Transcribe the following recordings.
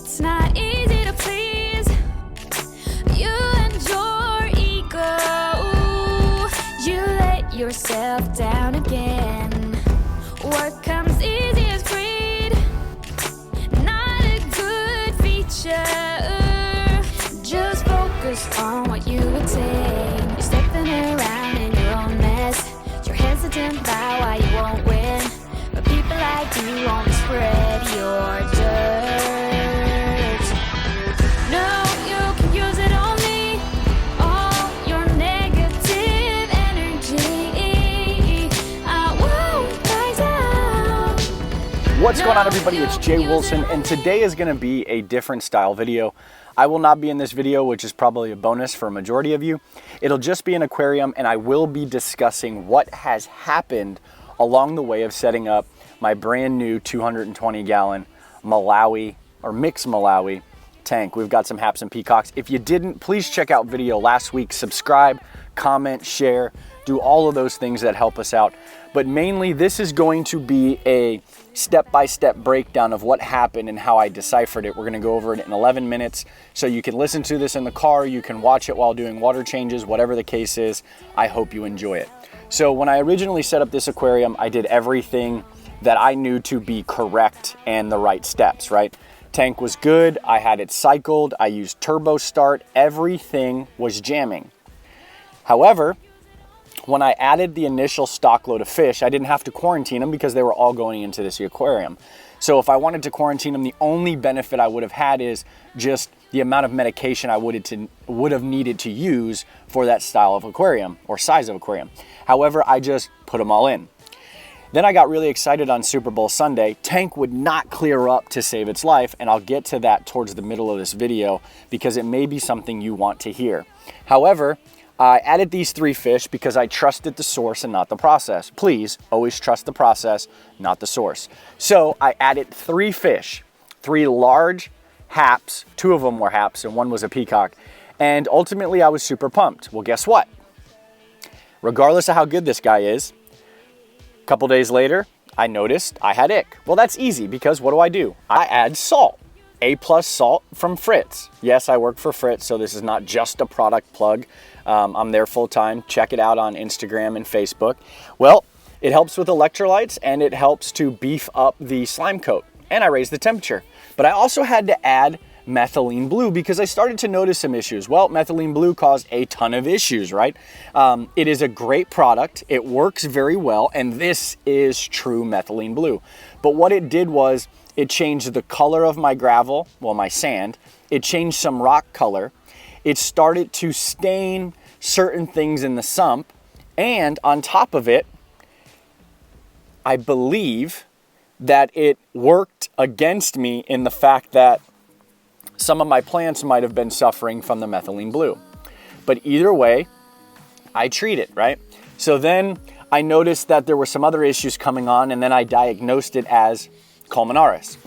It's not easy to please you and your ego. You let yourself down again. Work comes easy as greed, not a good feature. Just focus on what you attain. You're stepping around in your own mess. You're hesitant about why you won't win, but people like you won't spread your dirt. No, you can use it on me, all your negative energy. I won't die down. What's going on, everybody? It's Jay Wilson, and today is going to be a different style video. I will not be in this video, which is probably a bonus for a majority of you. It'll just be an aquarium, and I will be discussing what has happened along the way of setting up my brand new 220 gallon Malawi or mixed Malawi tank. We've got some haps and peacocks. If you didn't, please check out video last week. Subscribe, comment, share, do all of those things that help us out. But mainly, this is going to be a step-by-step breakdown of what happened and how I deciphered it. We're going to go over it in 11 minutes, so you can listen to this in the car, you can watch it while doing water changes, whatever the case is. I hope you enjoy it. So when I originally set up this aquarium, I did everything that I knew to be correct and the right steps, right? Tank was good, I had it cycled, I used turbo start, everything was jamming. However, when I added the initial stock load of fish, I didn't have to quarantine them because they were all going into this aquarium. So if I wanted to quarantine them, the only benefit I would have had is just the amount of medication I would have needed to use for that style of aquarium or size of aquarium. However, I just put them all in. Then I got really excited on Super Bowl Sunday. Tank would not clear up to save its life, and I'll get to that towards the middle of this video because it may be something you want to hear. However, I added these 3 fish because I trusted the source and not the process. Please always trust the process, not the source. So I added 3 fish, 3 large haps. 2 of them were haps and 1 was a peacock. And ultimately I was super pumped. Well, guess what? Regardless of how good this guy is, a couple days later, I noticed I had ick. Well, that's easy because what do? I add salt. A+ salt from Fritz. Yes, I work for Fritz, so this is not just a product plug. I'm there full time. Check it out on Instagram and Facebook. Well, it helps with electrolytes and it helps to beef up the slime coat, and I raise the temperature. But I also had to add methylene blue because I started to notice some issues. Well, methylene blue caused a ton of issues, right? It is a great product. It works very well, and this is true methylene blue. But what it did was it changed the color of my gravel, well, my sand. It changed some rock color. It started to stain certain things in the sump. And on top of it, I believe that it worked against me in the fact that some of my plants might have been suffering from the methylene blue. But either way, I treat it, right? So then I noticed that there were some other issues coming on, and then I diagnosed it as cloudiness.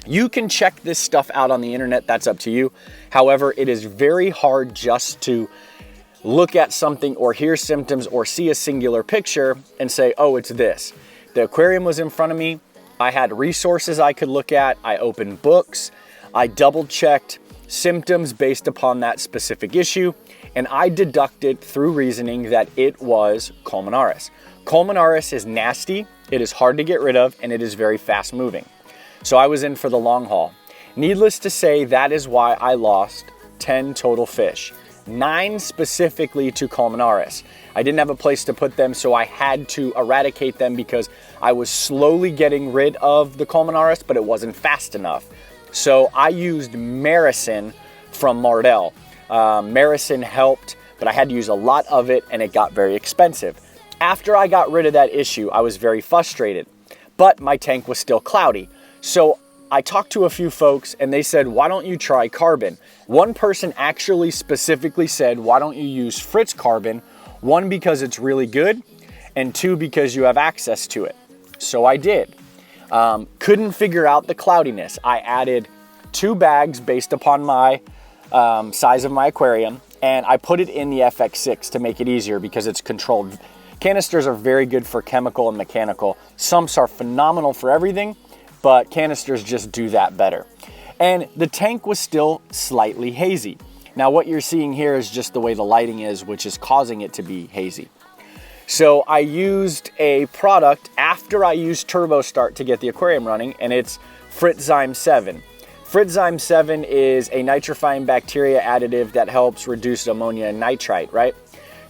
You can check this stuff out on the internet, that's up to you. However, it is very hard just to look at something or hear symptoms or see a singular picture and say, oh, it's this. The aquarium was in front of me. I had resources I could look at. I opened books. I double checked symptoms based upon that specific issue, and I deducted through reasoning that it was cloudiness. Cloudiness is nasty, it is hard to get rid of, and it is very fast moving. So I was in for the long haul. Needless to say, that is why I lost 10 total fish, 9 specifically to cloudiness. I didn't have a place to put them, so I had to eradicate them because I was slowly getting rid of the cloudiness, but it wasn't fast enough. So I used Maricin from Mardell. Maricin helped, but I had to use a lot of it and it got very expensive. After I got rid of that issue, I was very frustrated, but my tank was still cloudy. So I talked to a few folks and they said, why don't you try carbon? One person actually specifically said, why don't you use Fritz carbon? 1, because it's really good, and 2, because you have access to it. So I did. Couldn't figure out the cloudiness. I added 2 bags based upon my size of my aquarium, and I put it in the FX6 to make it easier because it's controlled. Canisters are very good for chemical and mechanical. Sumps are phenomenal for everything, but canisters just do that better. and the tank was still slightly hazy. Now what you're seeing here is just the way the lighting is, which is causing it to be hazy. So I used a product after I used Turbo Start to get the aquarium running, and it's Filtration 7. Filtration 7 is a nitrifying bacteria additive that helps reduce ammonia and nitrite, right?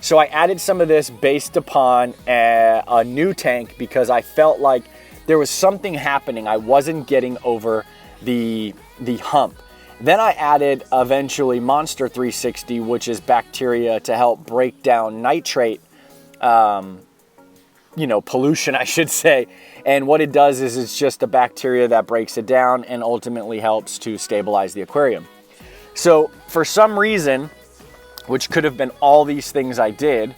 So I added some of this based upon a new tank because I felt like there was something happening. I wasn't getting over the hump. Then I added eventually Monster 360, which is bacteria to help break down nitrate, pollution, I should say. And what it does is it's just a bacteria that breaks it down and ultimately helps to stabilize the aquarium. So for some reason, which could have been all these things I did,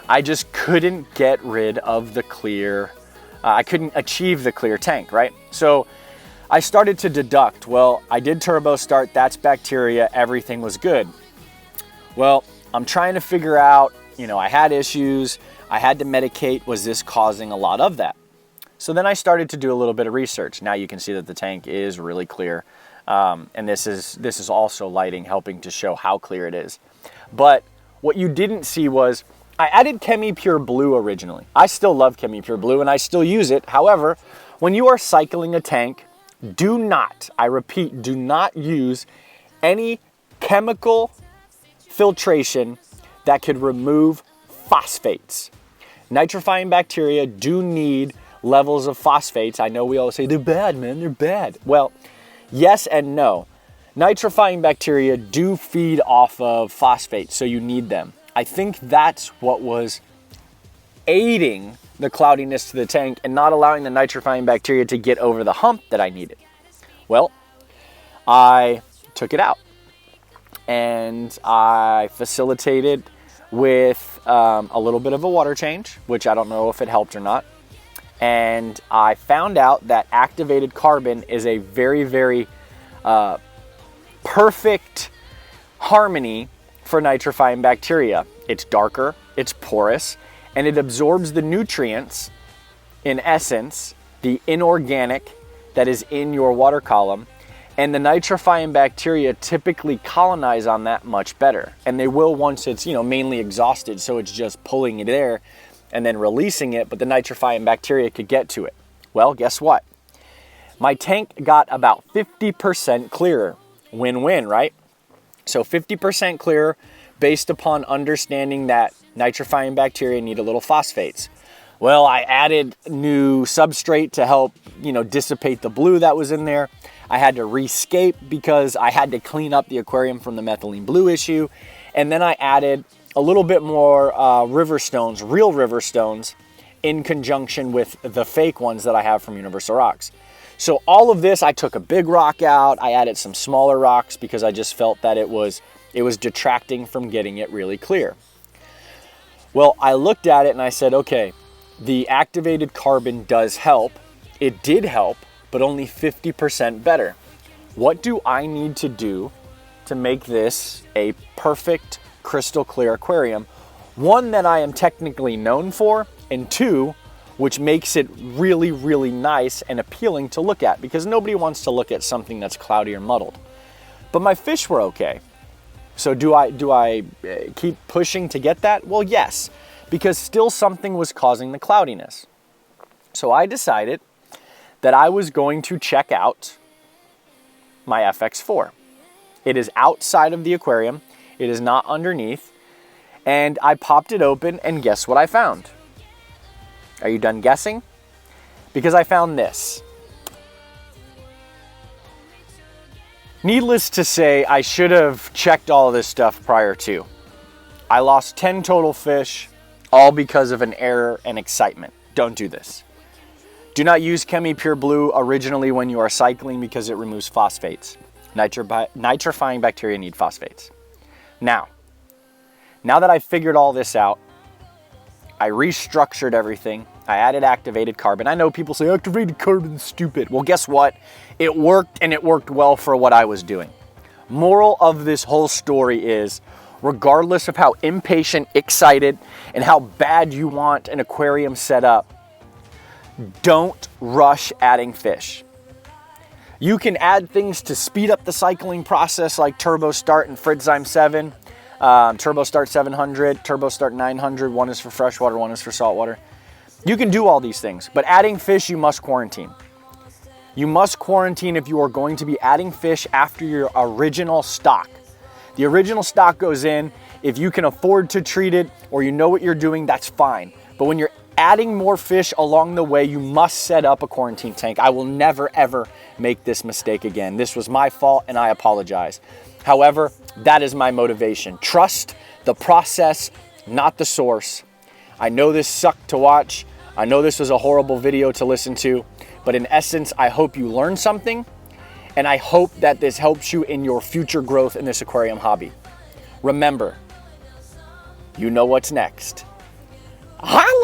I just couldn't get rid of the clear, I couldn't achieve the clear tank, right? So I started to deduct, well, I did Turbo Start, that's bacteria, everything was good. Well, I'm trying to figure out, I had issues, I had to medicate, was this causing a lot of that? So then I started to do a little bit of research. Now you can see that the tank is really clear. And this is also lighting helping to show how clear it is. But what you didn't see was I added ChemiPure Blue originally. I still love ChemiPure Blue and I still use it. However, when you are cycling a tank, do not, I repeat, do not use any chemical filtration that could remove phosphates. Nitrifying bacteria do need levels of phosphates. I know we always say, they're bad, man, they're bad. Well, yes and no. Nitrifying bacteria do feed off of phosphates, so you need them. I think that's what was aiding the cloudiness to the tank and not allowing the nitrifying bacteria to get over the hump that I needed. Well, I took it out and I facilitated with a little bit of a water change, which I don't know if it helped or not. And I found out that activated carbon is a very, very perfect harmony for nitrifying bacteria. It's darker, it's porous, and it absorbs the nutrients, in essence, the inorganic that is in your water column, and the nitrifying bacteria typically colonize on that much better. And they will once it's, mainly exhausted, so it's just pulling it there and then releasing it, but the nitrifying bacteria could get to it. Well, guess what? My tank got about 50% clearer. Win-win, right? So 50% clearer based upon understanding that nitrifying bacteria need a little phosphates. Well, I added new substrate to help, dissipate the blue that was in there. I had to rescape because I had to clean up the aquarium from the methylene blue issue. And then I added a little bit more river stones, real river stones, in conjunction with the fake ones that I have from Universal Rocks. So all of this, I took a big rock out, I added some smaller rocks because I just felt that it was detracting from getting it really clear. Well, I looked at it and I said, okay, the activated carbon does help. It did help, but only 50% better. What do I need to do to make this a perfect crystal clear aquarium? One, that I am technically known for, and two, which makes it really, really nice and appealing to look at, because nobody wants to look at something that's cloudy or muddled. But my fish were okay. So do I keep pushing to get that? Well, yes, because still something was causing the cloudiness. So I decided that I was going to check out my FX4. It is outside of the aquarium. It is not underneath. And I popped it open, and guess what I found? Are you done guessing? Because I found this. Needless to say, I should have checked all of this stuff prior to. I lost 10 total fish, all because of an error and excitement. Don't do this. Do not use ChemiPure Blue originally when you are cycling because it removes phosphates. Nitrifying bacteria need phosphates. Now that I figured all this out, I restructured everything. I added activated carbon. I know people say activated carbon is stupid. Well, guess what? It worked, and it worked well for what I was doing. Moral of this whole story is, regardless of how impatient, excited, and how bad you want an aquarium set up, don't rush adding fish. You can add things to speed up the cycling process like Turbo Start and Fritzheim 7, Turbo Start 700, Turbo Start 900. One is for freshwater, one is for saltwater. You can do all these things, but adding fish, you must quarantine. You must quarantine if you are going to be adding fish after your original stock. The original stock goes in. If you can afford to treat it or you know what you're doing, that's fine. But when you're adding more fish along the way, you must set up a quarantine tank. I will never, ever make this mistake again. This was my fault and I apologize. However, that is my motivation. Trust the process, not the source. I know this sucked to watch. I know this was a horrible video to listen to, but in essence, I hope you learned something, and I hope that this helps you in your future growth in this aquarium hobby. Remember, you know what's next. Holla!